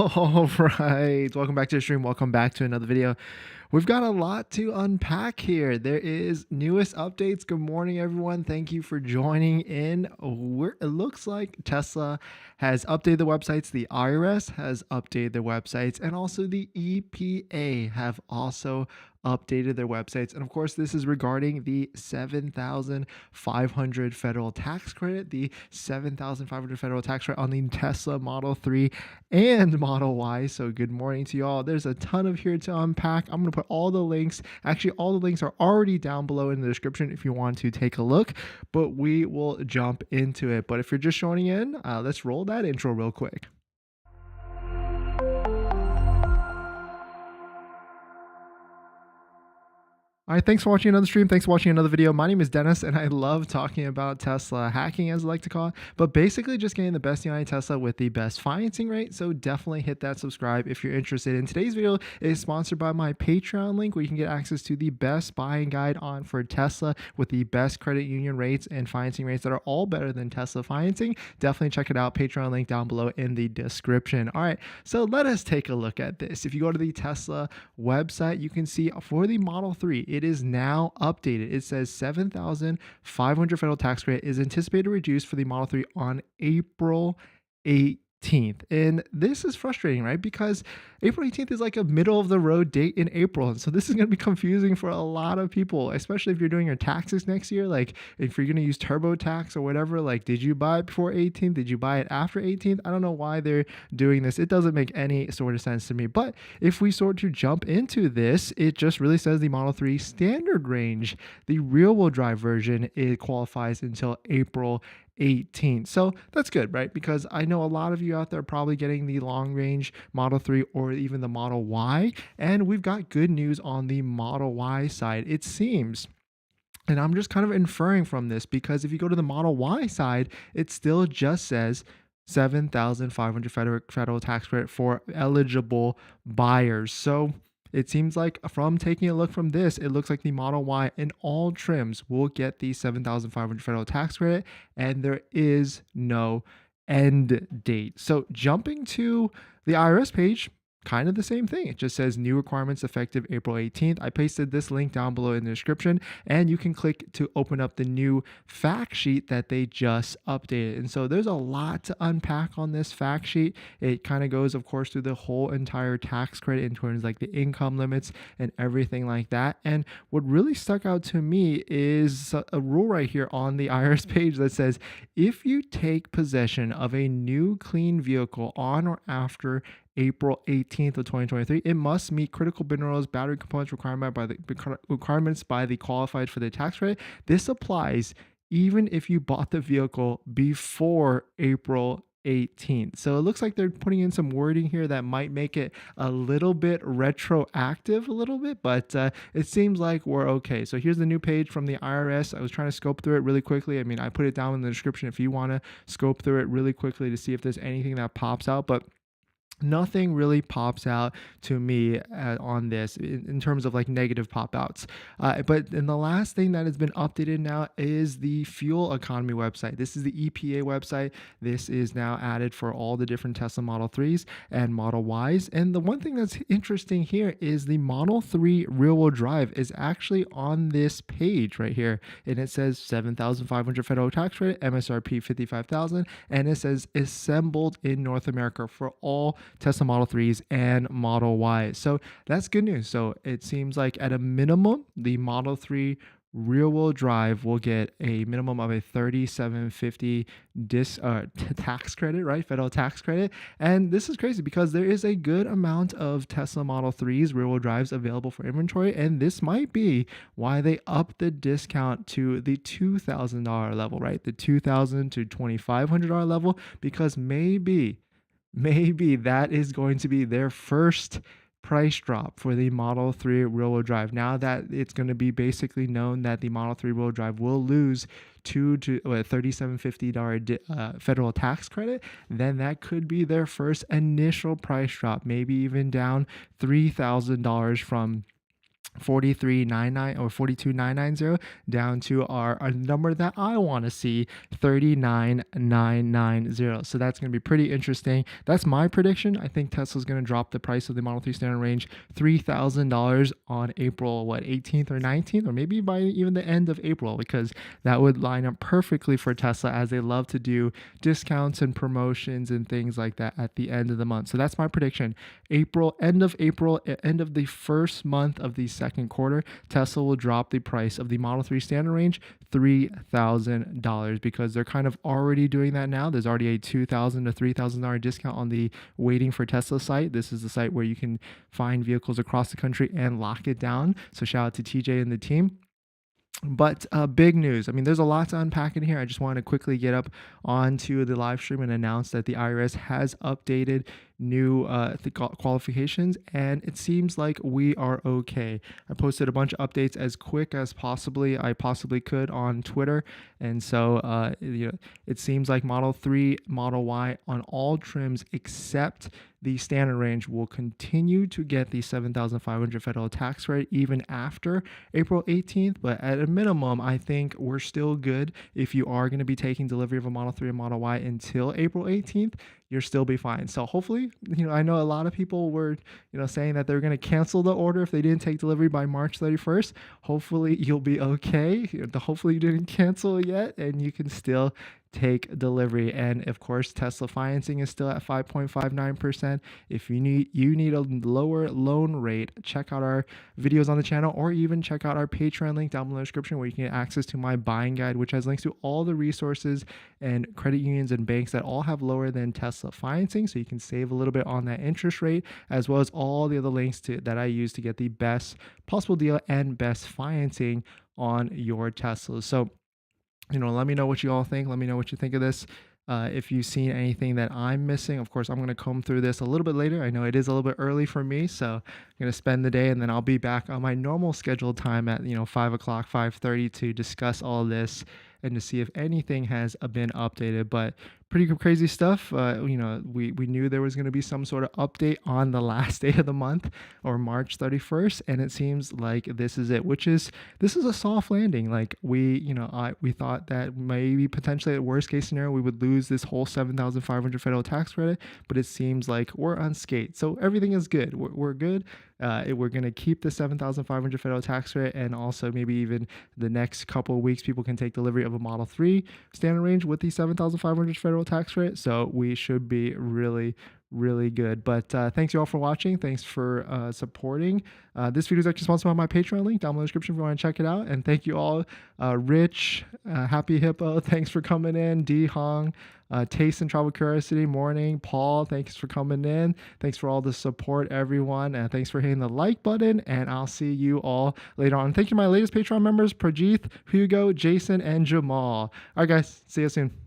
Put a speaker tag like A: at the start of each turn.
A: All right, welcome back to the stream. Welcome back to another video. We've got a lot to unpack here. There is newest updates. Good morning, everyone. Thank you for joining in. It looks like Tesla has updated the websites. The IRS has updated their websites, and also the EPA have also updated their websites. And of course, this is regarding the 7,500 federal tax credit, the 7,500 federal tax credit on the Tesla Model 3 and Model Y. So good morning to y'all. There's a ton of here to unpack. I'm going to put all the links. Actually, all the links are already down below in the description if you want to take a look, but we will jump into it. But if you're just joining in, let's roll that intro real quick. All right, thanks for watching another stream. Thanks for watching another video. My name is Dennis, and I love talking about Tesla hacking, as I like to call it, but basically just getting the best deal on Tesla with the best financing rate. So definitely hit that subscribe if you're interested. In today's video is sponsored by my Patreon link, where you can get access to the best buying guide on for Tesla with the best credit union rates and financing rates that are all better than Tesla financing. Definitely check it out. Patreon link down below in the description. All right, so let us take a look at this. If you go to the Tesla website, you can see for the Model 3, it is now updated. It says 7,500 federal tax credit is anticipated to reduce for the Model 3 on April 18th. And this is frustrating, right? Because April 18th is like a middle of the road date in April. And so this is going to be confusing for a lot of people, especially if you're doing your taxes next year. Like if you're going to use TurboTax or whatever, like, did you buy it before 18th? Did you buy it after 18th? I don't know why they're doing this. It doesn't make any sort of sense to me. But if we sort to jump into this, it just really says the Model 3 standard range, the rear wheel drive version, it qualifies until April 18. So that's good, right? Because I know a lot of you out there are probably getting the long range Model 3 or even the Model Y. And we've got good news on the Model Y side, it seems. And I'm just kind of inferring from this, because if you go to the Model Y side, it still just says 7,500 federal tax credit for eligible buyers. So it seems like from taking a look from this, it looks like the Model Y in all trims will get the 7,500 federal tax credit, and there is no end date. So jumping to the IRS page, kind of the same thing. It just says new requirements effective April 18th. I pasted this link down below in the description, and you can click to open up the new fact sheet that they just updated. And so there's a lot to unpack on this fact sheet. It kind of goes, of course, through the whole entire tax credit in terms like the income limits and everything like that. And what really stuck out to me is a rule right here on the IRS page that says, if you take possession of a new clean vehicle on or after April 18th of 2023, it must meet critical minerals, battery components requirements by the qualified for the tax credit. This applies even if you bought the vehicle before April 18th. So it looks like they're putting in some wording here that might make it a little bit retroactive a little bit, but it seems like we're okay. So here's the new page from the IRS. I was trying to scope through it really quickly. I mean, I put it down in the description if you want to scope through it really quickly to see if there's anything that pops out, but nothing really pops out to me on this in terms of like negative pop outs. But then the last thing that has been updated now is the fuel economy website. This is the EPA website. This is now added for all the different Tesla Model 3s and Model Ys. And the one thing that's interesting here is the Model 3 rear wheel drive is actually on this page right here. And it says 7,500 federal tax credit, MSRP 55,000, and it says assembled in North America for all Tesla Model 3s and Model Ys. So that's good news. So it seems like at a minimum, the Model 3 rear wheel drive will get a minimum of a $3,750 tax credit, right? Federal tax credit. And this is crazy because there is a good amount of Tesla Model 3s rear wheel drives available for inventory. And this might be why they upped the discount to the $2,000 level, right? The $2,000 to $2,500 level, because maybe that is going to be their first price drop for the Model 3 rear-wheel drive. Now that it's going to be basically known that the Model 3 rear-wheel drive will lose $3,750 federal tax credit, then that could be their first initial price drop, maybe even down $3,000 from 4399 or 42990 down to a number that I want to see, 39990. So that's going to be pretty interesting. That's my prediction. I think Tesla's going to drop the price of the Model 3 Standard Range $3,000 on April 18th or 19th, or maybe by even the end of April, because that would line up perfectly for Tesla, as they love to do discounts and promotions and things like that at the end of the month. So that's my prediction. April, end of the first month of the second quarter, Tesla will drop the price of the Model 3 Standard Range $3,000, because they're kind of already doing that now. There's already a $2,000 to $3,000 discount on the Waiting for Tesla site. This is the site where you can find vehicles across the country and lock it down. So shout out to TJ and the team. But big news. I mean, there's a lot to unpack in here. I just wanted to quickly get up onto the live stream and announce that the IRS has updated new qualifications, and it seems like we are okay. I posted a bunch of updates as quick as I possibly could on Twitter, and so it seems like Model 3, Model Y on all trims except the standard range will continue to get the $7,500 federal tax credit even after April 18th. But at a minimum, I think we're still good. If you are going to be taking delivery of a Model 3 and Model Y until April 18th, you'll still be fine. So hopefully, I know a lot of people were, saying that they're going to cancel the order if they didn't take delivery by March 31st. Hopefully you'll be okay. Hopefully you didn't cancel yet and you can still take delivery. And of course, Tesla financing is still at 5.59%. If you need a lower loan rate, check out our videos on the channel, or even check out our Patreon link down below in the description, where you can get access to my buying guide, which has links to all the resources and credit unions and banks that all have lower than Tesla financing, so you can save a little bit on that interest rate, as well as all the other links that I use to get the best possible deal and best financing on your Tesla. So let me know what you all think. Let me know what you think of this. If you've seen anything that I'm missing, of course, I'm going to comb through this a little bit later. I know it is a little bit early for me, so I'm going to spend the day, and then I'll be back on my normal scheduled time at 5 o'clock, 5:30 to discuss all this and to see if anything has been updated. But pretty crazy stuff. We knew there was going to be some sort of update on the last day of the month, or March 31st, and it seems like this is it. This is a soft landing. Like we thought that maybe potentially at worst case scenario we would lose this whole $7,500 federal tax credit, but it seems like we're unscathed. So everything is good. We're good. We're going to keep the $7,500 federal tax credit, and also maybe even the next couple of weeks people can take delivery of a Model 3 standard range with the $7,500 federal tax rate. So we should be really good. But thanks you all for watching. Thanks for supporting. This video is actually sponsored by my Patreon link down in the description if you want to check it out. And thank you all. Rich, Happy Hippo, thanks for coming in. D Hong, Taste and Travel Curiosity, Morning, Paul, thanks for coming in. Thanks for all the support, everyone. And thanks for hitting the like button. And I'll see you all later on. Thank you to my latest Patreon members, Prajeeth, Hugo, Jason, and Jamal. All right, guys. See you soon.